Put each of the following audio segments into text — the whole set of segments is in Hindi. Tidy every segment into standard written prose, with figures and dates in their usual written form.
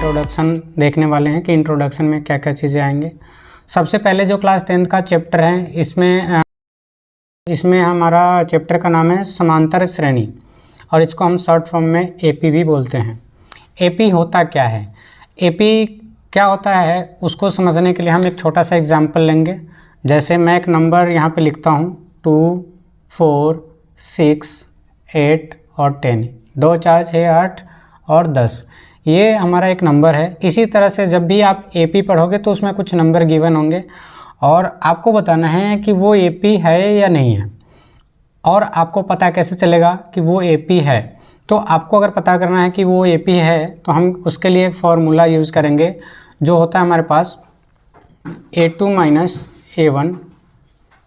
इंट्रोडक्शन देखने वाले हैं कि इंट्रोडक्शन में क्या क्या चीज़ें आएंगे। सबसे पहले जो क्लास 10th का चैप्टर है इसमें हमारा चैप्टर का नाम है समांतर श्रेणी, और इसको हम शॉर्ट फॉर्म में एपी भी बोलते हैं। एपी होता क्या है, एपी क्या होता है उसको समझने के लिए हम एक छोटा सा एग्जाम्पल लेंगे। जैसे मैं एक नंबर यहाँ पे लिखता हूँ 2, 4, 6, 8 और 10, 2, 4, 6, 8 और 10, ये हमारा एक नंबर है। इसी तरह से जब भी आप एपी पढ़ोगे तो उसमें कुछ नंबर गिवन होंगे और आपको बताना है कि वो एपी है या नहीं है। और आपको पता कैसे चलेगा कि वो एपी है, तो आपको अगर पता करना है कि वो एपी है तो हम उसके लिए एक फार्मूला यूज़ करेंगे जो होता है हमारे पास A2 minus A1,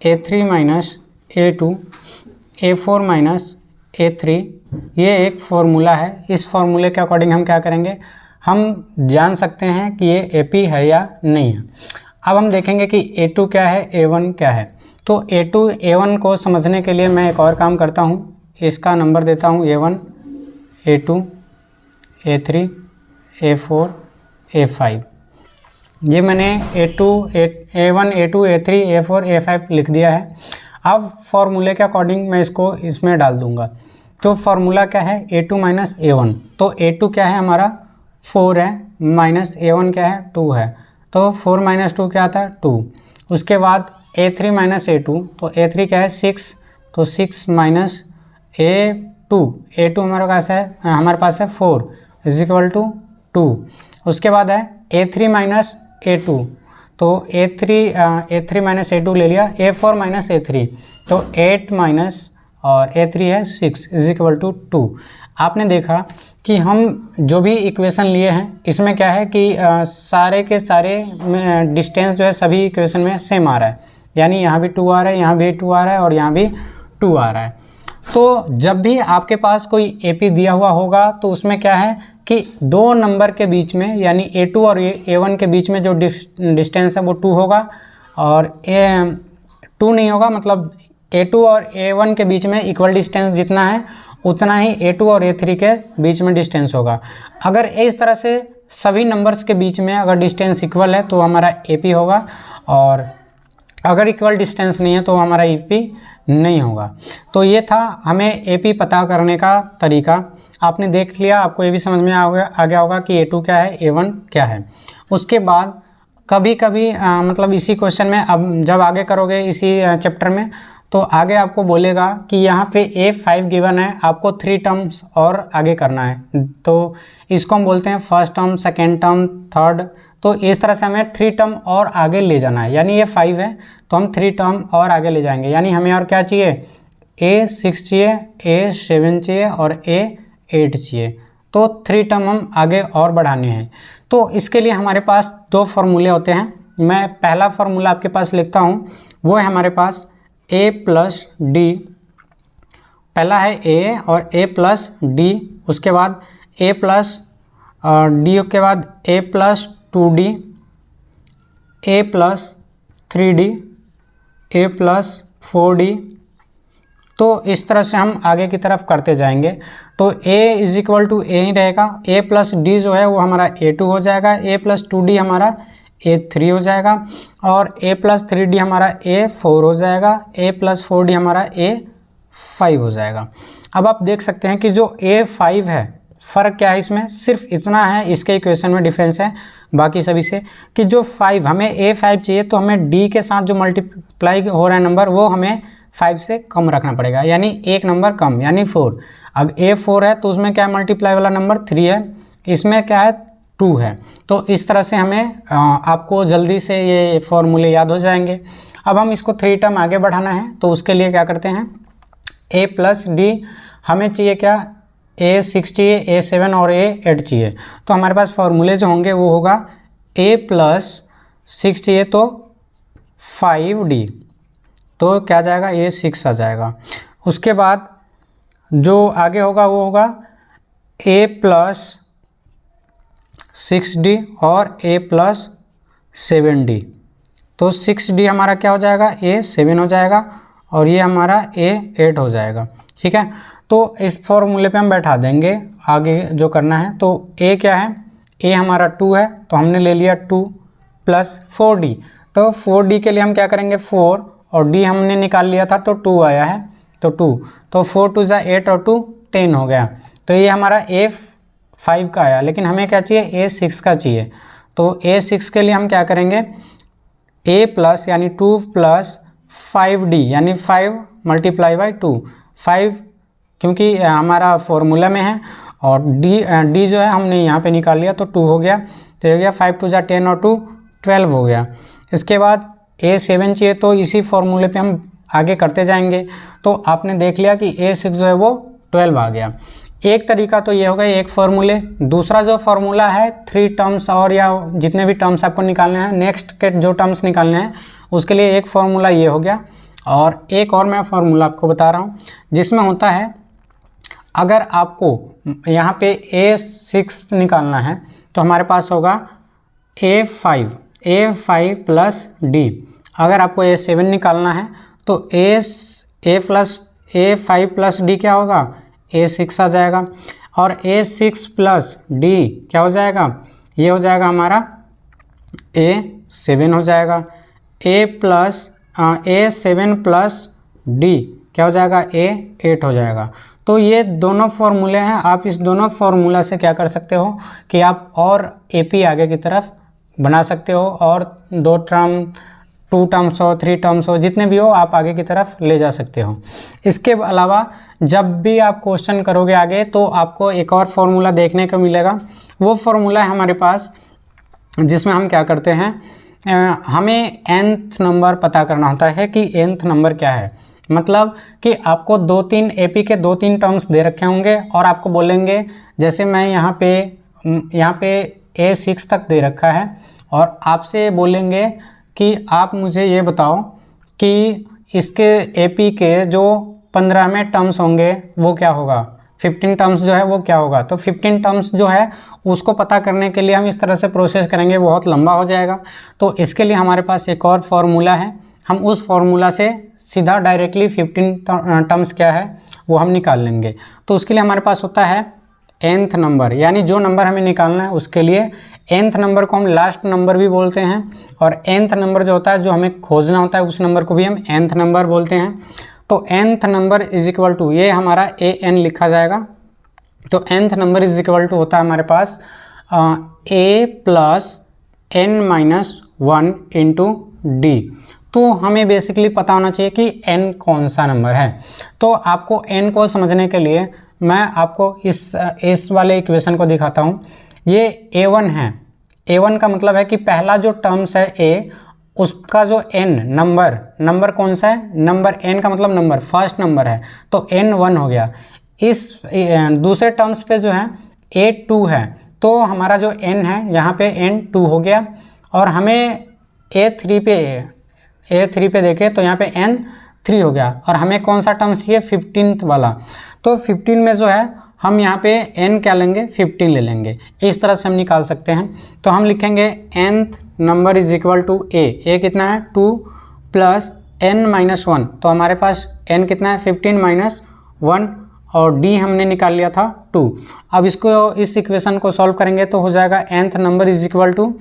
A3 minus A2, A4 minus A3। ये एक फार्मूला है। इस फार्मूले के अकॉर्डिंग हम क्या करेंगे, हम जान सकते हैं कि ये एपी है या नहीं है। अब हम देखेंगे कि A2 क्या है, A1 क्या है। तो A2 A1 को समझने के लिए मैं एक और काम करता हूँ, इसका नंबर देता हूँ A1, A2, A3, A4, A5। ये मैंने A1, A2, A3, A4, A5 लिख दिया है। अब फार्मूले के अकॉर्डिंग मैं इसको इसमें डाल दूंगा। तो फार्मूला क्या है, A2 माइनस A1। तो A2 क्या है हमारा 4 है, माइनस A1 क्या है 2 है, तो 4 माइनस 2 क्या आता है 2। उसके बाद A3 माइनस A2, तो A3 क्या है 6, तो 6 माइनस A2, A2 हमारे पास है 4 इज इक्वल टू 2। उसके बाद है A3 माइनस A2, तो A3 माइनस A2 ले लिया, A4 माइनस A3, तो 8 माइनस और A3 है 6 इज इक्वल टू 2। आपने देखा कि हम जो भी इक्वेशन लिए हैं इसमें क्या है कि सारे के सारे डिस्टेंस जो है सभी इक्वेशन में सेम आ रहा है, यानी यहाँ भी 2 आ रहा है, यहाँ भी 2 आ रहा है और यहाँ भी 2 आ रहा है। तो जब भी आपके पास कोई एपी दिया हुआ होगा तो उसमें क्या है कि दो नंबर के बीच में यानी A2 और A1 के बीच में जो डिस्टेंस है वो 2 होगा, और 2 नहीं होगा, मतलब A2 और A1 के बीच में इक्वल डिस्टेंस जितना है उतना ही A2 और A3 के बीच में डिस्टेंस होगा। अगर इस तरह से सभी नंबर्स के बीच में अगर डिस्टेंस इक्वल है तो हमारा एपी होगा, और अगर इक्वल डिस्टेंस नहीं है तो हमारा एपी नहीं होगा। तो ये था हमें एपी पता करने का तरीका। आपने देख लिया, आपको ये भी समझ में आ गया होगा कि A2 क्या है, A1 क्या है। उसके बाद कभी कभी मतलब इसी क्वेश्चन में अब जब आगे करोगे इसी चैप्टर में तो आगे आपको बोलेगा कि यहाँ पे A5 गिवन है, आपको 3 टर्म्स और आगे करना है। तो इसको हम बोलते हैं first term, second term, third. तो इस तरह से हमें 3 टर्म और आगे ले जाना है, यानी ये 5 है तो हम 3 टर्म और आगे ले जाएंगे। यानी हमें और क्या चाहिए, A6 चाहिए, A7 चाहिए और A8 चाहिए। तो 3 टर्म हम आगे और बढ़ाने हैं। तो इसके लिए हमारे पास 2 फार्मूले होते हैं। मैं पहला फार्मूला आपके पास लिखता हूँ, वो है हमारे पास A प्लस डी। पहला है A और A प्लस डी, उसके बाद A प्लस डी के बाद A plus 2D, A plus 3D, A plus 4D। तो इस तरह से हम आगे की तरफ करते जाएंगे। तो A is equal to A ही रहेगा। A प्लस डी जो है वो हमारा A2 हो जाएगा, A प्लस 2D हमारा A3 हो जाएगा, और A प्लस 3D हमारा A4 हो जाएगा, A प्लस 4D हमारा A5 हो जाएगा। अब आप देख सकते हैं कि जो A5 है, फ़र्क क्या है इसमें, सिर्फ इतना है इसके इक्वेशन में डिफरेंस है बाकी सभी से, कि जो 5 हमें A5 चाहिए तो हमें D के साथ जो मल्टीप्लाई हो रहा है नंबर वो हमें 5 से कम रखना पड़ेगा, यानी एक नंबर कम, यानी 4। अब A4 है तो उसमें क्या है, मल्टीप्लाई वाला नंबर 3 है, इसमें क्या है 2 है। तो इस तरह से हमें आपको जल्दी से ये फॉर्मूले याद हो जाएंगे। अब हम इसको 3 टर्म आगे बढ़ाना है तो उसके लिए क्या करते हैं, A प्लस डी हमें चाहिए क्या, A6 चाहिए, A7 और A8 चाहिए। तो हमारे पास फॉर्मूले जो होंगे वो होगा A प्लस 6 चाहिए तो 5D, तो क्या जाएगा A6 आ जाएगा। उसके बाद जो आगे होगा वो होगा A प्लस 6D और A प्लस 7D। तो 6D हमारा क्या हो जाएगा, A7 हो जाएगा, और ये हमारा A8 हो जाएगा। ठीक है, तो इस फॉर्मूले पे हम बैठा देंगे आगे जो करना है। तो A क्या है, ए हमारा 2 है तो हमने ले लिया 2 प्लस 4d। तो 4d के लिए हम क्या करेंगे 4 और d हमने निकाल लिया था तो 2 आया है तो 2, तो 4 2 ज़ा 8 और 2 10 हो गया। तो ये हमारा A5 का आया, लेकिन हमें क्या चाहिए A6 का चाहिए। तो A6 के लिए हम क्या करेंगे A प्लस यानी 2 प्लस 5d यानी 5 मल्टीप्लाई बाई 2, 5 क्योंकि हमारा फॉर्मूला में है और d जो है हमने यहाँ पे निकाल लिया तो 2 हो गया। तो ये हो गया 5 2 ज़ा 10 और 2 12 हो गया। इसके बाद A7 चाहिए तो इसी फॉर्मूले पे हम आगे करते जाएंगे। तो आपने देख लिया कि A6 जो है वो 12 आ गया। एक तरीका तो ये हो गया एक फार्मूले। दूसरा जो फार्मूला है 3 टर्म्स और या जितने भी टर्म्स आपको निकालने हैं, नेक्स्ट के जो टर्म्स निकालने हैं उसके लिए एक फार्मूला ये हो गया। और एक और मैं फार्मूला आपको बता रहा हूँ जिसमें होता है अगर आपको यहाँ पे A6 निकालना है तो हमारे पास होगा A5 प्लस D। अगर आपको A7 निकालना है तो A5 प्लस D क्या होगा A6 आ जाएगा। और A6 प्लस D क्या हो जाएगा, ये हो जाएगा हमारा A7 हो जाएगा। A7 प्लस D क्या हो जाएगा A8 हो जाएगा। तो ये दोनों फॉर्मूले हैं। आप इस दोनों फार्मूला से क्या कर सकते हो कि आप और AP आगे की तरफ बना सकते हो और 2 टर्म्स हो 3 टर्म्स हो जितने भी हो आप आगे की तरफ ले जा सकते हो। इसके अलावा जब भी आप क्वेश्चन करोगे आगे तो आपको एक और फार्मूला देखने को मिलेगा। वो फार्मूला है हमारे पास जिसमें हम क्या करते हैं, हमें nth नंबर पता करना होता है कि nth नंबर क्या है। मतलब कि आपको 2-3 AP के 2-3 टर्म्स दे रखे होंगे और आपको बोलेंगे, जैसे मैं यहाँ पे A6 तक दे रखा है और आपसे बोलेंगे कि आप मुझे ये बताओ कि इसके AP के जो 15वें टर्म्स होंगे वो क्या होगा, 15 टर्म्स जो है वो क्या होगा। तो 15 टर्म्स जो है उसको पता करने के लिए हम इस तरह से प्रोसेस करेंगे, बहुत लंबा हो जाएगा। तो इसके लिए हमारे पास एक और फार्मूला है, हम उस फार्मूला से सीधा डायरेक्टली 15 टर्म्स क्या है वो हम निकाल लेंगे। तो उसके लिए हमारे पास होता है nth नंबर, यानी जो नंबर हमें निकालना है उसके लिए nth नंबर को हम लास्ट नंबर भी बोलते हैं और nth नंबर जो होता है जो हमें खोजना होता है उस नंबर को भी हम nth नंबर बोलते हैं। तो nth number is equal to, ये हमारा an लिखा जाएगा। तो nth number is equal to होता है हमारे पास a plus n-1 into D. तो हमें बेसिकली पता होना चाहिए कि n कौन सा नंबर है। तो आपको n को समझने के लिए मैं आपको इस वाले इक्वेशन को दिखाता हूँ। ये a1 है, a1 का मतलब है कि पहला जो टर्म्स है a, उसका जो n नंबर कौन सा है, नंबर n का मतलब नंबर फर्स्ट नंबर है तो n1 हो गया। इस दूसरे टर्म्स पे जो है a2 है तो हमारा जो n है यहाँ पे n2 हो गया। और हमें a3 पे देखें तो यहाँ पे n3 हो गया और हमें कौन सा टर्म्स चाहिए 15th वाला। तो 15 में जो है हम यहाँ पे n क्या लेंगे 15 ले लेंगे। इस तरह से हम निकाल सकते हैं। तो हम लिखेंगे nth number is equal to a कितना है 2 प्लस n-1। तो हमारे पास n कितना है 15 -1 और d हमने निकाल लिया था 2। अब इस इक्वेशन को सॉल्व करेंगे तो हो जाएगा nth number is equal to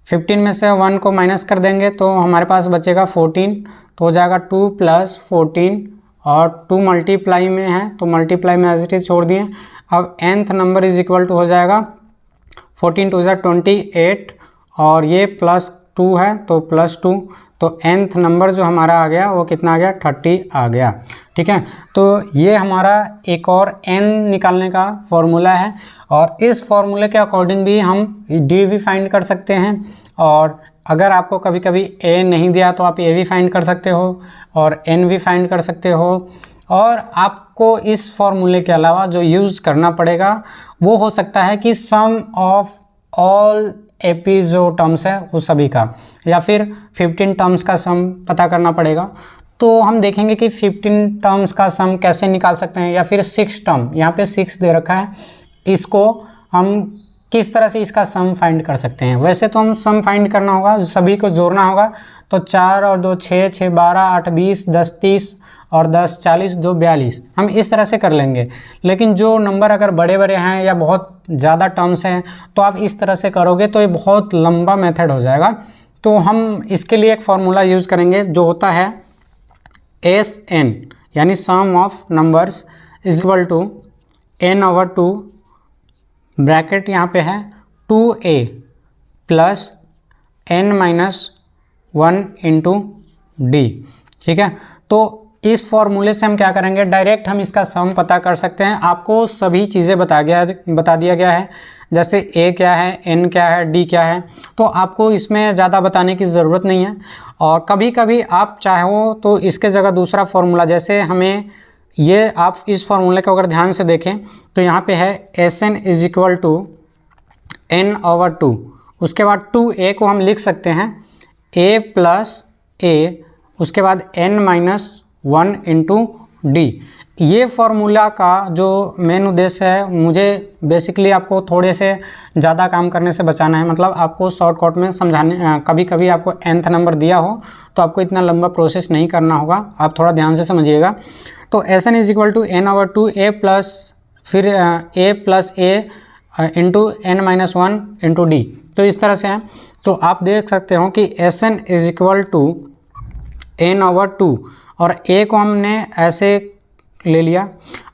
15 में से 1 को माइनस कर देंगे तो हमारे पास बचेगा 14। तो हो जाएगा 2 प्लस 14 और 2 मल्टीप्लाई में है तो मल्टीप्लाई में एज इट इज छोड़ दिए। अब nth number is equal to हो जाएगा 14 2 = 28 और ये प्लस 2 है तो प्लस 2। तो nth नंबर जो हमारा आ गया वो कितना आ गया 30 आ गया। ठीक है, तो ये हमारा एक और n निकालने का फॉर्मूला है और इस फॉर्मूले के अकॉर्डिंग भी हम d भी फाइंड कर सकते हैं। और अगर आपको कभी कभी a नहीं दिया तो आप a भी फाइंड कर सकते हो और n भी फाइंड कर सकते हो। और आपको इस फॉर्मूले के अलावा जो यूज़ करना पड़ेगा वो हो सकता है कि सम ऑफ ऑल AP जो टर्म्स है उस सभी का, या फिर 15 टर्म्स का सम पता करना पड़ेगा। तो हम देखेंगे कि 15 टर्म्स का सम कैसे निकाल सकते हैं, या फिर 6 टर्म, यहाँ पे 6 दे रखा है, इसको हम किस तरह से इसका सम फाइंड कर सकते हैं। वैसे तो हम सम फाइंड करना होगा, सभी को जोड़ना होगा। तो 4 और 2 6, 6 12, 8 20, 10 30 और 10 40 2 42, हम इस तरह से कर लेंगे। लेकिन जो नंबर अगर बड़े बड़े हैं या बहुत ज़्यादा टर्म्स हैं तो आप इस तरह से करोगे तो ये बहुत लंबा मेथड हो जाएगा। तो हम इसके लिए एक फार्मूला यूज़ करेंगे जो होता है SN, यानी sum of numbers is equal to n/2 bracket यहाँ पे है 2a plus n-1 into D. ठीक है, तो इस फॉर्मूले से हम क्या करेंगे, डायरेक्ट हम इसका सम पता कर सकते हैं। आपको सभी चीज़ें बता दिया गया है, जैसे a क्या है, n क्या है, d क्या है, तो आपको इसमें ज़्यादा बताने की ज़रूरत नहीं है। और कभी कभी आप चाहो तो इसके जगह दूसरा फार्मूला, जैसे हमें ये आप इस फार्मूले को अगर ध्यान से देखें तो यहाँ पे है SN is equal to n/2, उसके बाद 2a को हम लिख सकते हैं a प्लस a, उसके बाद n-1 इंटू डी। ये फार्मूला का जो मेन उद्देश्य है, मुझे बेसिकली आपको थोड़े से ज़्यादा काम करने से बचाना है, मतलब आपको शॉर्टकट में समझाने, कभी कभी आपको nth नंबर दिया हो तो आपको इतना लंबा प्रोसेस नहीं करना होगा, आप थोड़ा ध्यान से समझिएगा। तो SN is equal to n/2 a plus फिर a plus a into n-1 into D. तो इस तरह से है। तो आप देख सकते हो कि SN is equal to n/2 और a को हमने ऐसे ले लिया,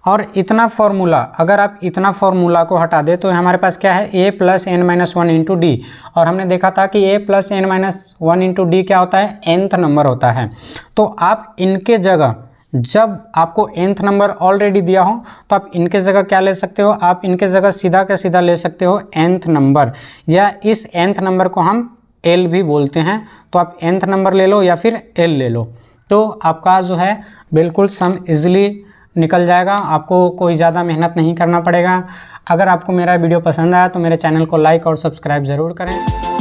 और इतना फार्मूला, अगर आप इतना फार्मूला को हटा दे तो हमारे पास क्या है, a plus n-1 into D. और हमने देखा था कि a plus n-1 into D क्या होता है, nth नंबर होता है। तो आप इनके जगह, जब आपको nth नंबर ऑलरेडी दिया हो तो आप इनके जगह क्या ले सकते हो, आप इनके जगह सीधा का सीधा ले सकते हो nth नंबर, या इस nth नंबर को हम L भी बोलते हैं। तो आप nth नंबर ले लो या फिर L ले लो, तो आपका जो है बिल्कुल सम इजीली निकल जाएगा, आपको कोई ज़्यादा मेहनत नहीं करना पड़ेगा। अगर आपको मेरा वीडियो पसंद आया तो मेरे चैनल को लाइक और सब्सक्राइब ज़रूर करें।